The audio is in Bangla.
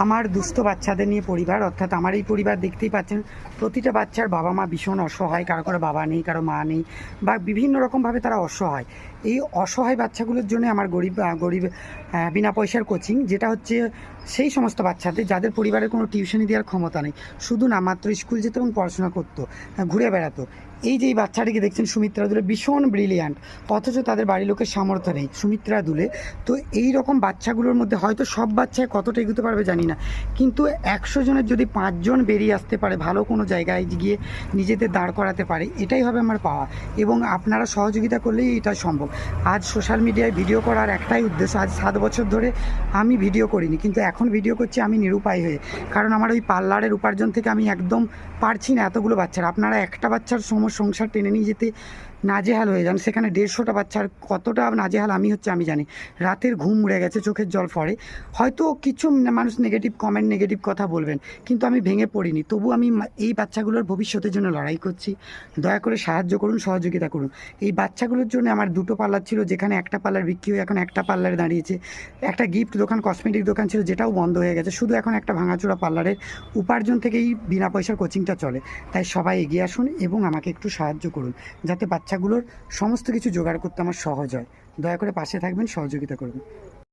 আমার দুস্থ বাচ্চাদের নিয়ে পরিবার, অর্থাৎ আমার এই পরিবার দেখতেই পাচ্ছেন প্রতিটা বাচ্চার বাবা মা ভীষণ অসহায়, কারো কারো বাবা নেই, কারো মা নেই, বা বিভিন্ন রকমভাবে তারা অসহায়। এই অসহায় বাচ্চাগুলোর জন্য আমার গরিব বিনা পয়সার কোচিং, যেটা হচ্ছে সেই সমস্ত বাচ্চাদের যাদের পরিবারের কোনো টিউশনি দেওয়ার ক্ষমতা নেই, শুধু নামাত্র স্কুল যেত এবং পড়াশোনা করতো, ঘুরে বেড়াতো। এই যে এই বাচ্চাটিকে দেখছেন সুমিত্রা দুলে, ভীষণ ব্রিলিয়ান্ট, অথচ তাদের বাড়ির লোকের সামর্থ্য নেই। সুমিত্রা দুলে তো এই রকম বাচ্চাগুলোর মধ্যে হয়তো সব বাচ্চায় কতটা এগোতে পারবে জানি না, কিন্তু 100 জনের যদি 5 জন বেরিয়ে আসতে পারে, ভালো কোনো জায়গায় গিয়ে নিজেদের দাঁড় করাতে পারে, এটাই হবে আমার পাওয়া। এবং আপনারা সহযোগিতা করলেই এটা সম্ভব। আজ সোশ্যাল মিডিয়ায় ভিডিও করার একটাই উদ্দেশ্য, আজ 7 বছর ধরে আমি ভিডিও করিনি, কিন্তু এখন ভিডিও করছি আমি নিরুপায় হয়ে, কারণ আমার ওই পার্লারের উপার্জন থেকে আমি একদম পারছি না এতগুলো বাচ্চার। আপনারা একটা বাচ্চার সংসার টেনে নিয়ে যেতে নাজেহাল হয়ে যান, সেখানে 150টা বাচ্চার কতটা নাজেহাল আমি জানি। রাতের ঘুম উড়ে গেছে, চোখের জল পড়ে। হয়তো কিছু মানুষ নেগেটিভ কমেন্ট, নেগেটিভ কথা বলবেন, কিন্তু আমি ভেঙে পড়িনি। তবু আমি এই বাচ্চাগুলোর ভবিষ্যতের জন্য লড়াই করছি। দয়া করে সাহায্য করুন, সহযোগিতা করুন। এই বাচ্চাগুলোর জন্য আমার 2টো পার্লার ছিল, যেখানে একটা পার্লার বিক্রি হয়ে এখন একটা পার্লারে দাঁড়িয়েছে। একটা গিফট দোকান, কসমেটিক দোকান ছিল, যেটাও বন্ধ হয়ে গেছে। শুধু এখন একটা ভাঙাচোরা পার্লারের উপার্জন থেকেই বিনা পয়সার কোচিংটা চলে। তাই সবাই এগিয়ে আসুন এবং আমাকে একটু সাহায্য করুন, যাতে বাচ্চাগুলোর সমস্ত কিছু জোগাড় করতে আমার সহজ হয়। দয়া করে পাশে থাকবেন, সহযোগিতা করবেন।